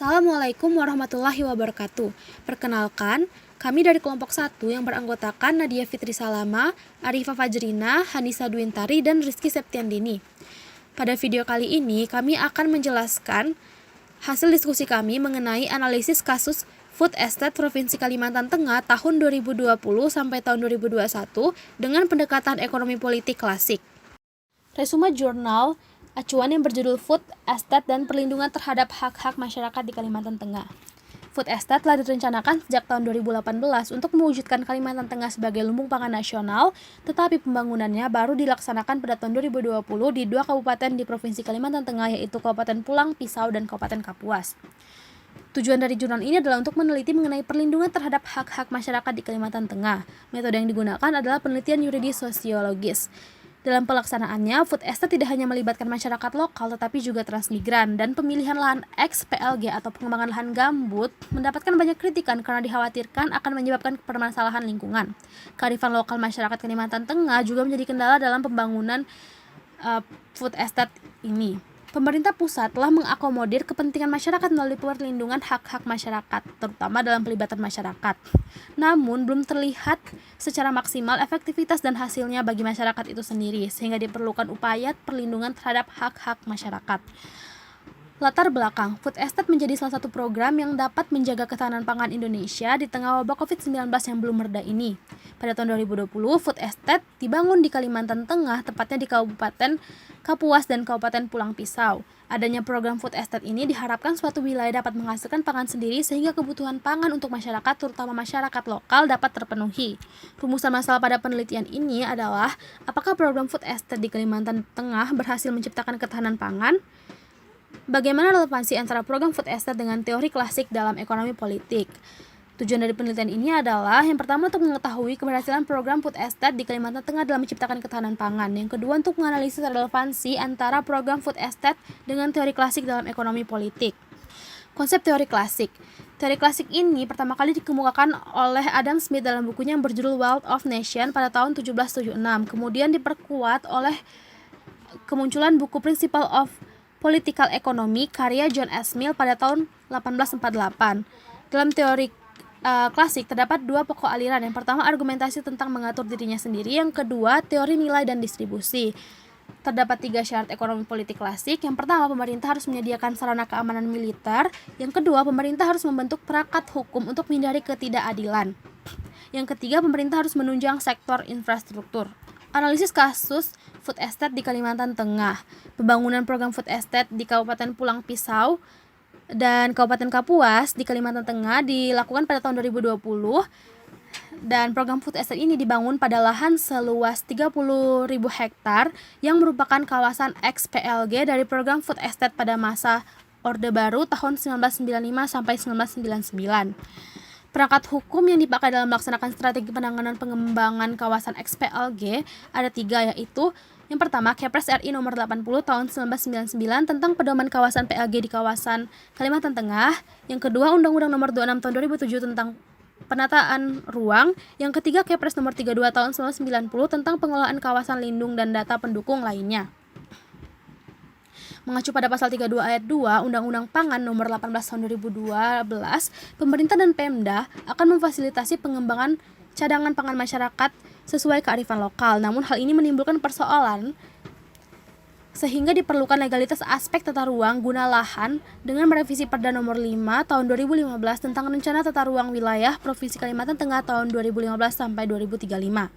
Assalamualaikum warahmatullahi wabarakatuh. Perkenalkan, kami dari kelompok 1 yang beranggotakan Nadia Fitri Salama, Arifah Fajrina, Hanisa Dwintari, dan Rizky Septiandini. Pada video kali ini, kami akan menjelaskan hasil diskusi kami mengenai analisis kasus Food Estate Provinsi Kalimantan Tengah tahun 2020 sampai tahun 2021 dengan pendekatan ekonomi politik klasik. Resume jurnal acuan yang berjudul Food Estate dan Perlindungan Terhadap Hak-Hak Masyarakat di Kalimantan Tengah. Food Estate telah direncanakan sejak tahun 2018 untuk mewujudkan Kalimantan Tengah sebagai lumbung pangan nasional, tetapi pembangunannya baru dilaksanakan pada tahun 2020 di 2 kabupaten di Provinsi Kalimantan Tengah, yaitu Kabupaten Pulang Pisau dan Kabupaten Kapuas. Tujuan dari jurnal ini adalah untuk meneliti mengenai perlindungan terhadap hak-hak masyarakat di Kalimantan Tengah. Metode yang digunakan adalah penelitian yuridis sosiologis. Dalam pelaksanaannya, Food Estate tidak hanya melibatkan masyarakat lokal tetapi juga transmigran, dan pemilihan lahan ex-PLG atau pengembangan lahan gambut mendapatkan banyak kritikan karena dikhawatirkan akan menyebabkan permasalahan lingkungan. Kearifan lokal masyarakat Kalimantan Tengah juga menjadi kendala dalam pembangunan Food Estate ini. Pemerintah pusat telah mengakomodir kepentingan masyarakat melalui perlindungan hak-hak masyarakat, terutama dalam pelibatan masyarakat. Namun, belum terlihat secara maksimal efektivitas dan hasilnya bagi masyarakat itu sendiri, sehingga diperlukan upaya perlindungan terhadap hak-hak masyarakat. Latar belakang, Food Estate menjadi salah satu program yang dapat menjaga ketahanan pangan Indonesia di tengah wabah COVID-19 yang belum mereda ini. Pada tahun 2020, Food Estate dibangun di Kalimantan Tengah, tepatnya di Kabupaten Kapuas dan Kabupaten Pulang Pisau. Adanya program Food Estate ini diharapkan suatu wilayah dapat menghasilkan pangan sendiri sehingga kebutuhan pangan untuk masyarakat, terutama masyarakat lokal, dapat terpenuhi. Rumusan masalah pada penelitian ini adalah apakah program Food Estate di Kalimantan Tengah berhasil menciptakan ketahanan pangan? Bagaimana relevansi antara program Food Estate dengan teori klasik dalam ekonomi politik? Tujuan dari penelitian ini adalah yang pertama untuk mengetahui keberhasilan program Food Estate di Kalimantan Tengah dalam menciptakan ketahanan pangan. Yang kedua untuk menganalisis relevansi antara program Food Estate dengan teori klasik dalam ekonomi politik. Konsep teori klasik. Teori klasik ini pertama kali dikemukakan oleh Adam Smith dalam bukunya yang berjudul Wealth of Nation pada tahun 1776. Kemudian diperkuat oleh kemunculan buku Principle of Political Economy karya John S. Mill pada tahun 1848. Dalam teori klasik terdapat 2 pokok aliran. Yang pertama argumentasi tentang mengatur dirinya sendiri, yang kedua teori nilai dan distribusi. Terdapat 3 syarat ekonomi politik klasik. Yang pertama, pemerintah harus menyediakan sarana keamanan militer. Yang kedua, pemerintah harus membentuk perangkat hukum untuk menghindari ketidakadilan. Yang ketiga, pemerintah harus menunjang sektor infrastruktur. Analisis kasus Food Estate di Kalimantan Tengah. Pembangunan program Food Estate di Kabupaten Pulang Pisau dan Kabupaten Kapuas di Kalimantan Tengah dilakukan pada tahun 2020, dan program Food Estate ini dibangun pada lahan seluas 30.000 hektar yang merupakan kawasan ex-PLG dari program Food Estate pada masa Orde Baru tahun 1995 sampai 1999. Perangkat hukum yang dipakai dalam melaksanakan strategi penanganan pengembangan kawasan ex-PLG ada 3, yaitu yang pertama, Kepres RI nomor 80 tahun 1999 tentang pedoman kawasan PLG di kawasan Kalimantan Tengah. Yang kedua, Undang-Undang nomor 26 tahun 2007 tentang penataan ruang. Yang ketiga, Kepres nomor 32 tahun 1990 tentang pengelolaan kawasan lindung dan data pendukung lainnya. Mengacu pada pasal 32 ayat 2 Undang-Undang Pangan nomor 18 tahun 2012, pemerintah dan Pemda akan memfasilitasi pengembangan cadangan pangan masyarakat sesuai kearifan lokal. Namun hal ini menimbulkan persoalan sehingga diperlukan legalitas aspek tata ruang guna lahan dengan merevisi Perda nomor 5 tahun 2015 tentang rencana tata ruang wilayah Provinsi Kalimantan Tengah tahun 2015 sampai 2035.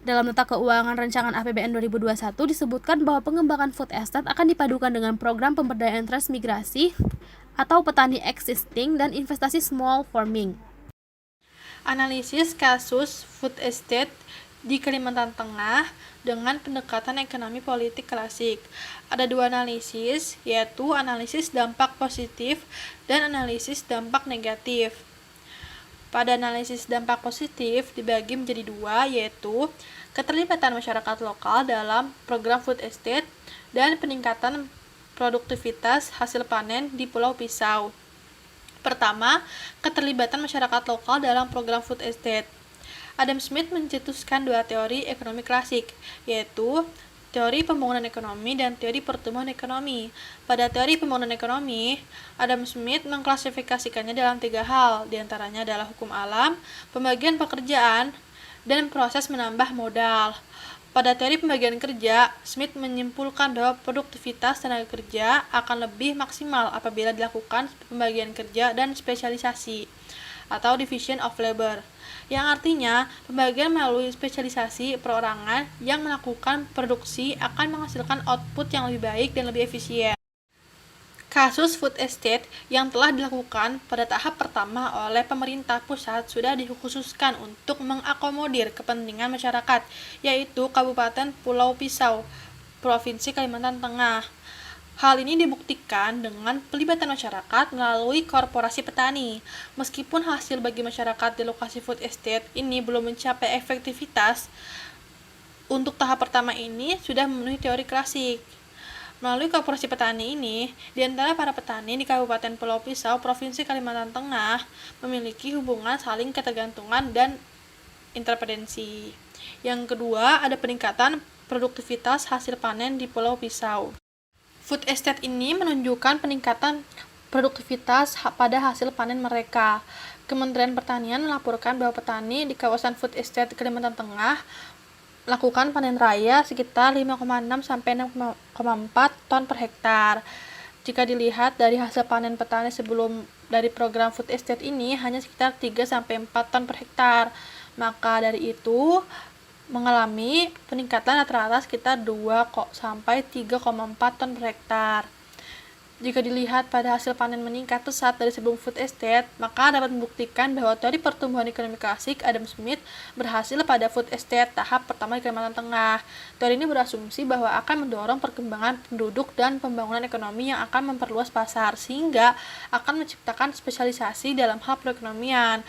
Dalam nota keuangan rancangan APBN 2021 disebutkan bahwa pengembangan Food Estate akan dipadukan dengan program pemberdayaan transmigrasi atau petani existing dan investasi small farming. Analisis kasus Food Estate di Kalimantan Tengah dengan pendekatan ekonomi politik klasik. Ada 2 analisis, yaitu analisis dampak positif dan analisis dampak negatif. Pada analisis dampak positif dibagi menjadi 2, yaitu keterlibatan masyarakat lokal dalam program Food Estate dan peningkatan produktivitas hasil panen di Pulau Pisau. Pertama, keterlibatan masyarakat lokal dalam program Food Estate. Adam Smith mencetuskan 2 teori ekonomi klasik, yaitu teori pembangunan ekonomi dan teori pertumbuhan ekonomi. Pada teori pembangunan ekonomi, Adam Smith mengklasifikasikannya dalam 3 hal, diantaranya adalah hukum alam, pembagian pekerjaan, dan proses menambah modal. Pada teori pembagian kerja, Smith menyimpulkan bahwa produktivitas tenaga kerja akan lebih maksimal apabila dilakukan pembagian kerja dan spesialisasi atau division of labor, yang artinya pembagian melalui spesialisasi perorangan yang melakukan produksi akan menghasilkan output yang lebih baik dan lebih efisien. Kasus food estate yang telah dilakukan pada tahap pertama oleh pemerintah pusat sudah dikhususkan untuk mengakomodir kepentingan masyarakat, yaitu Kabupaten Pulau Pisau, Provinsi Kalimantan Tengah. Hal ini dibuktikan dengan pelibatan masyarakat melalui korporasi petani. Meskipun hasil bagi masyarakat di lokasi food estate ini belum mencapai efektivitas, untuk tahap pertama ini sudah memenuhi teori klasik. Melalui korporasi petani ini, di antara para petani di Kabupaten Pulau Pisau, Provinsi Kalimantan Tengah, memiliki hubungan saling ketergantungan dan interdependensi. Yang kedua, ada peningkatan produktivitas hasil panen di Pulau Pisau. Food estate ini menunjukkan peningkatan produktivitas pada hasil panen mereka. Kementerian Pertanian melaporkan bahwa petani di kawasan food estate Kalimantan Tengah lakukan panen raya sekitar 5,6 sampai 6,4 ton per hektar. Jika dilihat dari hasil panen petani sebelum dari program food estate ini hanya sekitar 3 sampai 4 ton per hektar. Maka dari itu mengalami peningkatan rata-rata sekitar 2 sampai 3,4 ton per hektar. Jika dilihat pada hasil panen meningkat pesat dari sebelum food estate, maka dapat membuktikan bahwa teori pertumbuhan ekonomi klasik Adam Smith berhasil pada food estate tahap pertama di Kalimantan Tengah. Teori ini berasumsi bahwa akan mendorong perkembangan penduduk dan pembangunan ekonomi yang akan memperluas pasar, sehingga akan menciptakan spesialisasi dalam hal perekonomian.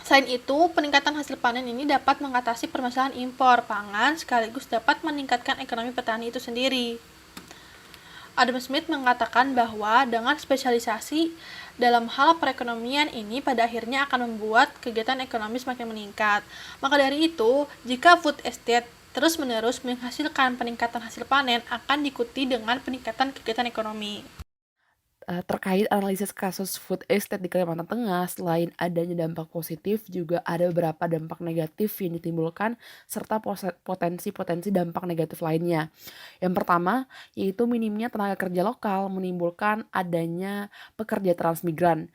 Selain itu, peningkatan hasil panen ini dapat mengatasi permasalahan impor pangan sekaligus dapat meningkatkan ekonomi petani itu sendiri. Adam Smith mengatakan bahwa dengan spesialisasi dalam hal perekonomian ini pada akhirnya akan membuat kegiatan ekonomi semakin meningkat. Maka dari itu, jika food estate terus-menerus menghasilkan peningkatan hasil panen akan diikuti dengan peningkatan kegiatan ekonomi. Terkait analisis kasus food estate di Kalimantan Tengah, selain adanya dampak positif, juga ada beberapa dampak negatif yang ditimbulkan, serta potensi-potensi dampak negatif lainnya. Yang pertama, yaitu minimnya tenaga kerja lokal menimbulkan adanya pekerja transmigran.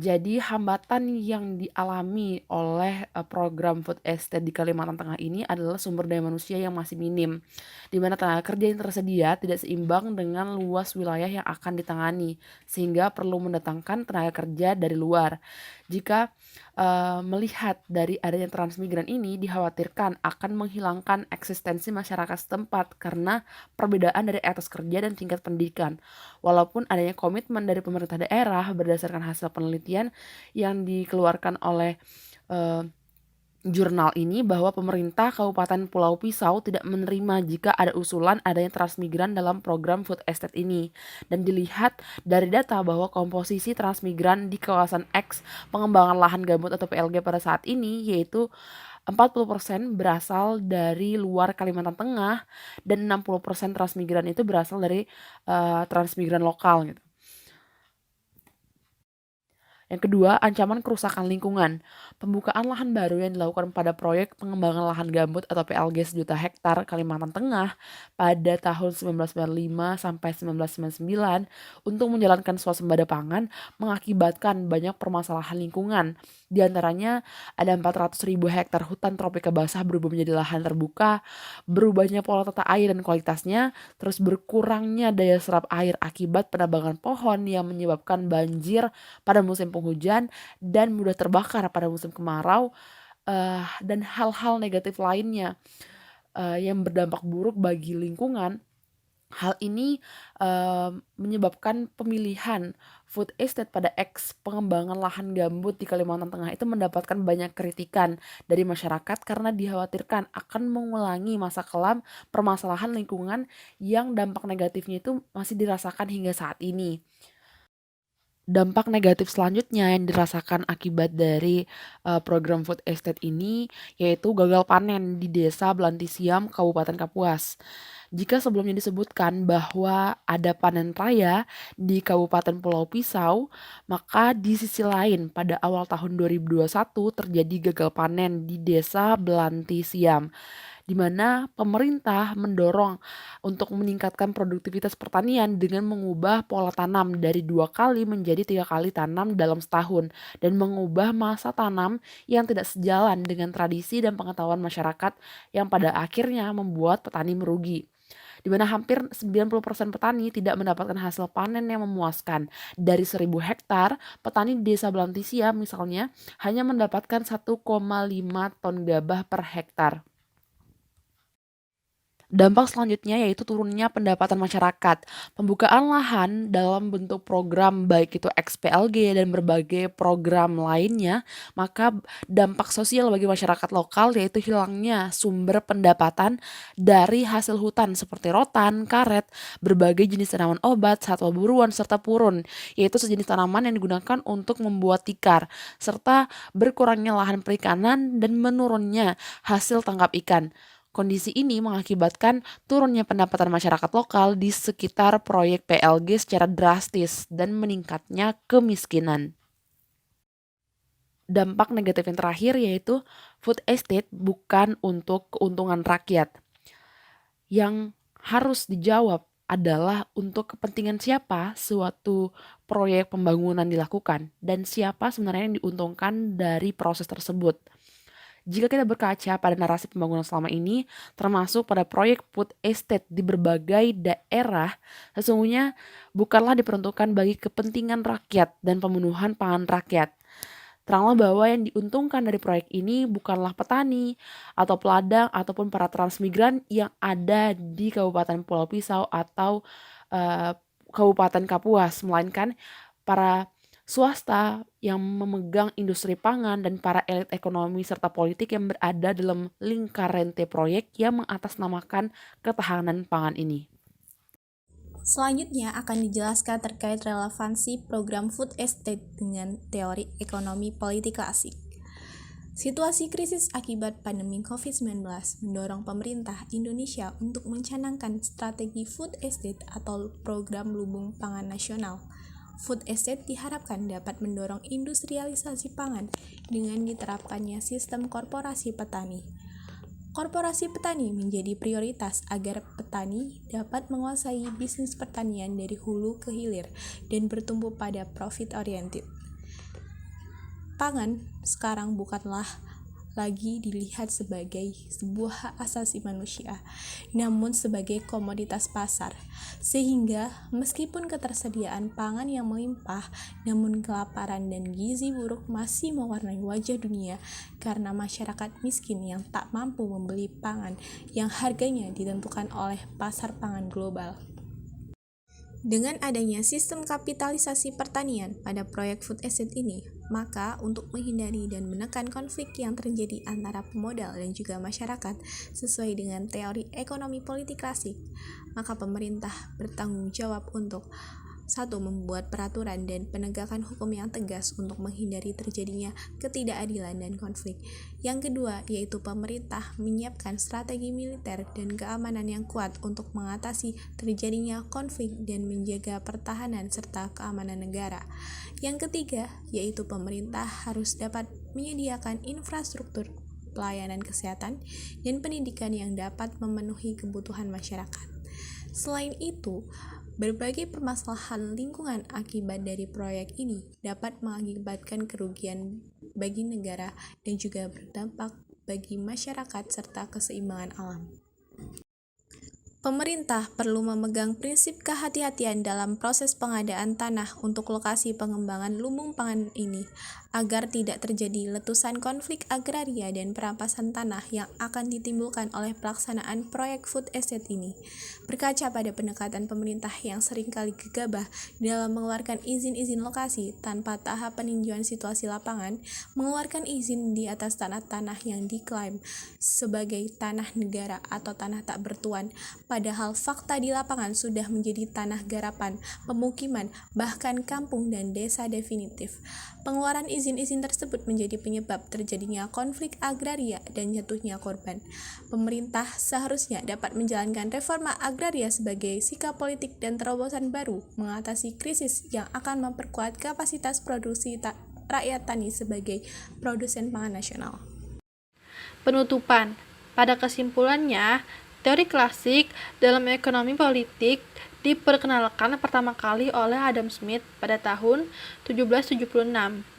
Jadi hambatan yang dialami oleh program food estate di Kalimantan Tengah ini adalah sumber daya manusia yang masih minim, di mana tenaga kerja yang tersedia tidak seimbang dengan luas wilayah yang akan ditangani, sehingga perlu mendatangkan tenaga kerja dari luar. Jika melihat dari adanya transmigran ini dikhawatirkan akan menghilangkan eksistensi masyarakat setempat karena perbedaan dari etos kerja dan tingkat pendidikan. Walaupun adanya komitmen dari pemerintah daerah berdasarkan hasil penelitian yang dikeluarkan oleh jurnal ini bahwa pemerintah Kabupaten Pulau Pisau tidak menerima jika ada usulan adanya transmigran dalam program food estate ini. Dan dilihat dari data bahwa komposisi transmigran di kawasan X pengembangan lahan gambut atau PLG pada saat ini yaitu 40% berasal dari luar Kalimantan Tengah dan 60% transmigran itu berasal dari transmigran lokal gitu. Yang kedua, ancaman kerusakan lingkungan. Pembukaan lahan baru yang dilakukan pada proyek pengembangan lahan gambut atau PLG 1 juta hektar Kalimantan Tengah pada tahun 1995 sampai 1999 untuk menjalankan swasembada pangan mengakibatkan banyak permasalahan lingkungan. Di antaranya ada 400.000 hektar hutan tropika basah berubah menjadi lahan terbuka, berubahnya pola tata air dan kualitasnya, terus berkurangnya daya serap air akibat penambangan pohon yang menyebabkan banjir pada musim penghujan dan mudah terbakar pada musim kemarau, dan hal-hal negatif lainnya yang berdampak buruk bagi lingkungan. Hal ini menyebabkan pemilihan food estate pada X pengembangan lahan gambut di Kalimantan Tengah itu mendapatkan banyak kritikan dari masyarakat karena dikhawatirkan akan mengulangi masa kelam permasalahan lingkungan yang dampak negatifnya itu masih dirasakan hingga saat ini. Dampak negatif selanjutnya yang dirasakan akibat dari program food estate ini yaitu gagal panen di Desa Belantisiam, Kabupaten Kapuas. Jika sebelumnya disebutkan bahwa ada panen raya di Kabupaten Pulau Pisau, maka di sisi lain pada awal tahun 2021 terjadi gagal panen di Desa Belantisiam, di mana pemerintah mendorong untuk meningkatkan produktivitas pertanian dengan mengubah pola tanam dari 2 kali menjadi 3 kali tanam dalam setahun dan mengubah masa tanam yang tidak sejalan dengan tradisi dan pengetahuan masyarakat yang pada akhirnya membuat petani merugi. Di mana hampir 90% petani tidak mendapatkan hasil panen yang memuaskan. Dari 1.000 hektar, petani di Desa Belantisia misalnya hanya mendapatkan 1,5 ton gabah per hektar. Dampak selanjutnya yaitu turunnya pendapatan masyarakat. Pembukaan lahan dalam bentuk program baik itu XPLG dan berbagai program lainnya, maka dampak sosial bagi masyarakat lokal yaitu hilangnya sumber pendapatan dari hasil hutan seperti rotan, karet, berbagai jenis tanaman obat, satwa buruan, serta purun, yaitu sejenis tanaman yang digunakan untuk membuat tikar, serta berkurangnya lahan perikanan dan menurunnya hasil tangkap ikan. Kondisi ini mengakibatkan turunnya pendapatan masyarakat lokal di sekitar proyek PLG secara drastis dan meningkatnya kemiskinan. Dampak negatif yang terakhir yaitu food estate bukan untuk keuntungan rakyat. Yang harus dijawab adalah untuk kepentingan siapa suatu proyek pembangunan dilakukan dan siapa sebenarnya yang diuntungkan dari proses tersebut. Jika kita berkaca pada narasi pembangunan selama ini, termasuk pada proyek food estate di berbagai daerah, sesungguhnya bukanlah diperuntukkan bagi kepentingan rakyat dan pemenuhan pangan rakyat. Teranglah bahwa yang diuntungkan dari proyek ini bukanlah petani atau peladang ataupun para transmigran yang ada di Kabupaten Pulau Pisau atau Kabupaten Kapuas, melainkan para swasta yang memegang industri pangan dan para elit ekonomi serta politik yang berada dalam lingkar rente proyek yang mengatasnamakan ketahanan pangan ini. Selanjutnya akan dijelaskan terkait relevansi program food estate dengan teori ekonomi politik klasik. Situasi krisis akibat pandemi COVID-19 mendorong pemerintah Indonesia untuk mencanangkan strategi food estate atau program lumbung pangan nasional. Food estate diharapkan dapat mendorong industrialisasi pangan dengan diterapkannya sistem korporasi petani. Korporasi petani menjadi prioritas agar petani dapat menguasai bisnis pertanian dari hulu ke hilir dan bertumbuh pada profit oriented. Pangan sekarang bukanlah lagi dilihat sebagai sebuah hak asasi manusia, namun sebagai komoditas pasar. Sehingga meskipun ketersediaan pangan yang melimpah, namun kelaparan dan gizi buruk masih mewarnai wajah dunia karena masyarakat miskin yang tak mampu membeli pangan yang harganya ditentukan oleh pasar pangan global. Dengan adanya sistem kapitalisasi pertanian pada proyek food estate ini, maka untuk menghindari dan menekan konflik yang terjadi antara pemodal dan juga masyarakat sesuai dengan teori ekonomi politik klasik, maka pemerintah bertanggung jawab untuk 1. Membuat peraturan dan penegakan hukum yang tegas untuk menghindari terjadinya ketidakadilan dan konflik. Yang kedua, yaitu pemerintah menyiapkan strategi militer dan keamanan yang kuat untuk mengatasi terjadinya konflik dan menjaga pertahanan serta keamanan negara. Yang ketiga, yaitu pemerintah harus dapat menyediakan infrastruktur pelayanan kesehatan dan pendidikan yang dapat memenuhi kebutuhan masyarakat. Selain itu, berbagai permasalahan lingkungan akibat dari proyek ini dapat mengakibatkan kerugian bagi negara dan juga berdampak bagi masyarakat serta keseimbangan alam. Pemerintah perlu memegang prinsip kehati-hatian dalam proses pengadaan tanah untuk lokasi pengembangan lumbung pangan ini, agar tidak terjadi letusan konflik agraria dan perampasan tanah yang akan ditimbulkan oleh pelaksanaan proyek food estate ini. Berkaca pada pendekatan pemerintah yang seringkali gegabah dalam mengeluarkan izin-izin lokasi tanpa tahap peninjauan situasi lapangan, mengeluarkan izin di atas tanah-tanah yang diklaim sebagai tanah negara atau tanah tak bertuan, Padahal fakta di lapangan sudah menjadi tanah garapan, pemukiman, bahkan kampung dan desa definitif. Pengeluaran izin-izin tersebut menjadi penyebab terjadinya konflik agraria dan jatuhnya korban. Pemerintah seharusnya dapat menjalankan reforma agraria sebagai sikap politik dan terobosan baru mengatasi krisis yang akan memperkuat kapasitas produksi rakyat tani sebagai produsen pangan nasional. Penutupan. Pada kesimpulannya, teori klasik dalam ekonomi politik diperkenalkan pertama kali oleh Adam Smith pada tahun 1776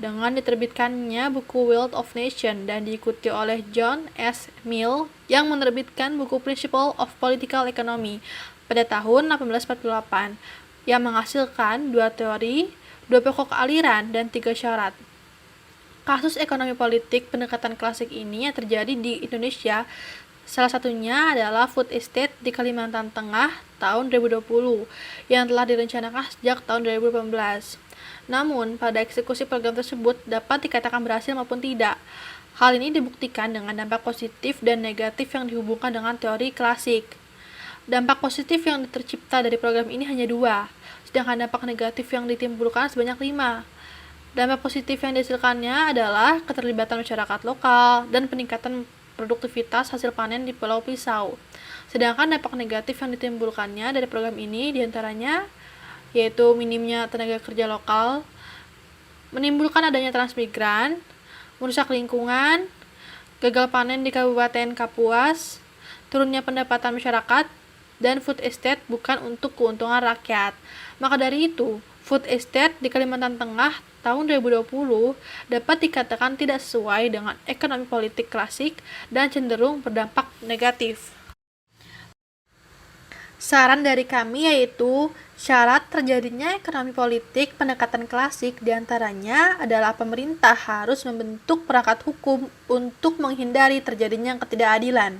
dengan diterbitkannya buku Wealth of Nations dan diikuti oleh John S. Mill yang menerbitkan buku Principles of Political Economy pada tahun 1848 yang menghasilkan 2 teori, 2 pokok aliran, dan 3 syarat. Kasus ekonomi politik pendekatan klasik ini yang terjadi di Indonesia salah satunya adalah food estate di Kalimantan Tengah tahun 2020 yang telah direncanakan sejak tahun 2018. Namun, pada eksekusi program tersebut dapat dikatakan berhasil maupun tidak. Hal ini dibuktikan dengan dampak positif dan negatif yang dihubungkan dengan teori klasik. Dampak positif yang tercipta dari program ini hanya 2, sedangkan dampak negatif yang ditimbulkan sebanyak 5. Dampak positif yang dihasilkannya adalah keterlibatan masyarakat lokal dan peningkatan produktivitas hasil panen di Pulau Pisau. Sedangkan dampak negatif yang ditimbulkannya dari program ini diantaranya yaitu minimnya tenaga kerja lokal, menimbulkan adanya transmigran, merusak lingkungan, gagal panen di Kabupaten Kapuas, turunnya pendapatan masyarakat, dan food estate bukan untuk keuntungan rakyat. Maka dari itu, food estate di Kalimantan Tengah tahun 2020 dapat dikatakan tidak sesuai dengan ekonomi politik klasik dan cenderung berdampak negatif. Saran dari kami yaitu syarat terjadinya ekonomi politik pendekatan klasik diantaranya adalah pemerintah harus membentuk perangkat hukum untuk menghindari terjadinya ketidakadilan.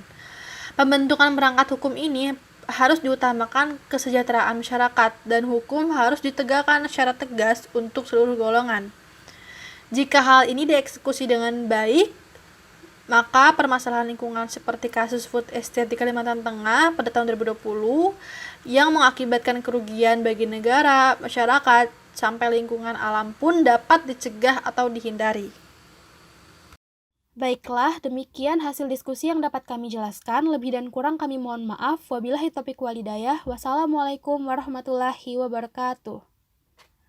Pembentukan perangkat hukum ini harus diutamakan kesejahteraan masyarakat dan hukum harus ditegakkan secara tegas untuk seluruh golongan. Jika hal ini dieksekusi dengan baik, maka permasalahan lingkungan seperti kasus food estate di Kalimantan Tengah pada tahun 2020 yang mengakibatkan kerugian bagi negara, masyarakat, sampai lingkungan alam pun dapat dicegah atau dihindari. Baiklah, demikian hasil diskusi yang dapat kami jelaskan. Lebih dan kurang kami mohon maaf. Wabillahi taufiq walhidayah. Wassalamualaikum warahmatullahi wabarakatuh.